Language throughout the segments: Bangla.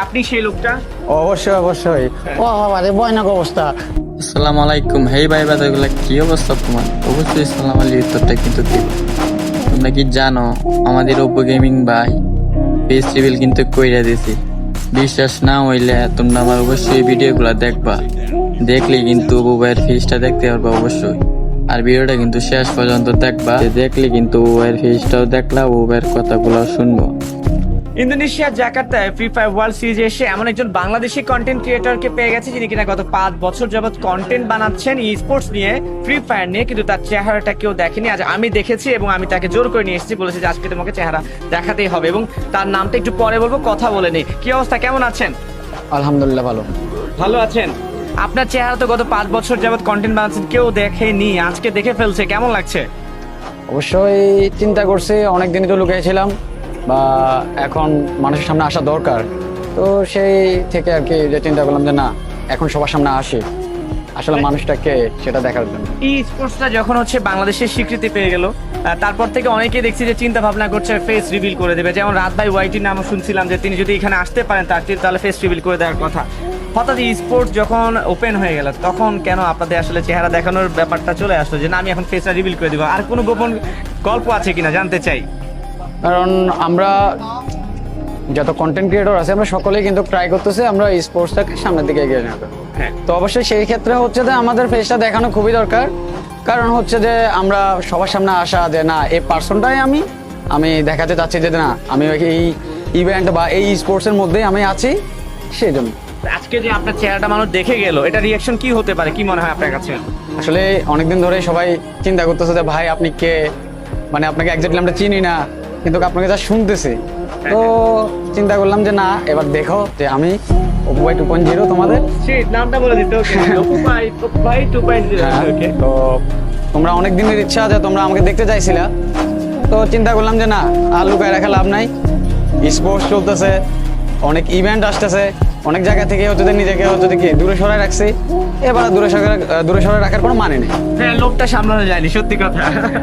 আপনি সেই লোকটা? অবশ্যই অবশ্যই। ও বাবা রে, ভয়ানক অবস্থা। আসসালামু আলাইকুম। হেই ভাই বাদাগুলা, কি অবস্থা তোমার? অবশ্যই সালাম আলী উত্তরটা কিন্তু দিবে। তোমরা কি জানো আমাদের ওপো গেমিং ভাই ফেস রিভিল কিন্তু কইরা দিছি। বিশ্বাস না হইলে তোমরা আমার অবশ্যই ভিডিওগুলো দেখবা, দেখলে কিন্তু ওপো ভাইয়ের ফেসটা দেখতে পারবা অবশ্যই। আর ভিডিওটা কিন্তু শেষ পর্যন্ত দেখবা, দেখলে কিন্তু ওপো ভাইয়ের ফেসটাও দেখলা, ওপো ভাইয়ের কথাগুলো শুনবো। ইন্দোনেশিয়ার জাকার্তায় ফ্রি ফায়ার ওয়ার্ল্ড সিরিজে এসে এমন একজন বাংলাদেশি কন্টেন্ট ক্রিয়েটরকে পেয়ে গেছে যিনি কিনা গত 5 বছর যাবত কন্টেন্ট বানাচ্ছেন ই স্পোর্টস নিয়ে, ফ্রি ফায়ার নিয়ে, কিন্তু তার চেহারাটা কেউ দেখেনি। আজ আমি দেখেছি এবং আমি তাকে জোর করে নিয়ে এসেছি, বলেছি যে আজকে তোমাকে চেহারা দেখাতেই হবে এবং তার নামটা একটু পরে বলবো, কথা বলে নেই। কি অবস্থা, কেমন আছেন? আলহামদুলিল্লাহ ভালো। ভালো আছেন? আপনার চেহারা তো গত 5 বছর যাবত কন্টেন্ট বানাচ্ছেন, কেউ দেখেনি, আজকে দেখে ফেলছে, কেমন লাগছে? অবশ্যই চিন্তা করছি, অনেকদিনই তো লুকিয়েছিলাম, বা এখন মানুষের সামনে আসা দরকার, তো সেই থেকে আর কি যে চিন্তা করলাম যে না, এখন সবার সামনে আসি, আসলে মানুষটাকে সেটা দেখার জন্য। ই স্পোর্টসটা যখন হচ্ছে বাংলাদেশের স্বীকৃতি পেয়ে গেল, তারপর থেকে অনেকেই দেখছি যে চিন্তা ভাবনা করছে ফেস রিভিল করে দেবে। যেমন রাত ভাই ওয়াইটির নামও শুনছিলাম যে তিনি যদি এখানে আসতে পারেন তাহলে ফেস রিভিল করে দেওয়ার কথা। হঠাৎ ই স্পোর্টস যখন ওপেন হয়ে গেল, তখন কেন আপনাদের আসলে চেহারা দেখানোর ব্যাপারটা চলে আসলো যে না, আমি এখন ফেসটা রিভিল করে দিব? আর কোনো গোপন গল্প আছে কিনা জানতে চাই। কারণ আমরা যত কন্টেন্ট ক্রিয়েটর আছে, আমরা সকলেই কিন্তু ট্রাই করতেছি আমরা স্পোর্টসটাকে সামনের দিকে এগিয়ে নেবো। হ্যাঁ, তো অবশ্যই সেই ক্ষেত্রে হচ্ছে যে আমাদের ফেসটা দেখানো খুবই দরকার। কারণ হচ্ছে যে আমরা সবার সামনে আসা যে না, এই পার্সনটাই আমি দেখাতে চাচ্ছি যে না, আমি এই ইভেন্ট বা এই স্পোর্টসের মধ্যেই আমি আছি, সেই জন্য। আজকে যে আপনার চেহারাটা মানুষ দেখে গেল, এটা রিয়াকশন কি হতে পারে, কি মনে হয় আপনার কাছে? আসলে অনেকদিন ধরে সবাই চিন্তা করতেছে যে ভাই আপনি কে, মানে আপনাকে একজাক্টলি আমরা চিনি না, কিন্তু আপনাকে যা শুনতেছি, তো চিন্তা করলাম যে না, এবার দেখো যে আমি ওপো ভাই 2.0 তোমাদের। সেই নামটা বলে দিতে ওকে, ওপো ভাই 2.0। ওকে, তো তোমরা অনেক দিনের ইচ্ছা যে তোমরা আমাকে দেখতে চাইছিলা, তো চিন্তা করলাম যে না, আর লুকায় রাখা লাভ নাই। স্পোর্টস চলতেছে, অনেক ইভেন্ট আসতেছে, অনেক জায়গা থেকে হচ্ছে যে নিজেকে হচ্ছে যে কি দূরে সরাই রাখছি, এবার দূরে সরাই রাখার কোনো মানে নেই। হ্যাঁ, লোকটা সামলানো যায়নি, সত্যি কথা।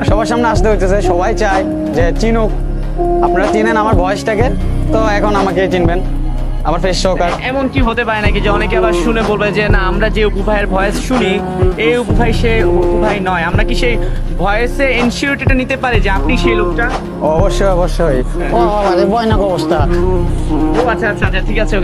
সবার সামনে আসতে হইতেছে, সবাই চায় যে চিনুক। আপনারা চিনেন আমার ভয়েসটাকে, তো এখন আমাকে চিনবেন, আমার ফেস সহকার। এমন কি হতে পারে নাকি যে অনেকে আবার শুনে বলবে যে না, আমরা যে অপু ভাইয়ের ভয়েস শুনি, এই অপু ভাই সে অপু ভাই নয়? আমরা কি সেই ভয়েসে এনশিওরিটিটা নিতে পারি যে আপনি সেই লোকটা? অবশ্যই অবশ্যই। ও বাবা রে, ভয়ানক অবস্থা। ও আচ্ছা আচ্ছা আচ্ছা, ঠিক আছে, ওকে।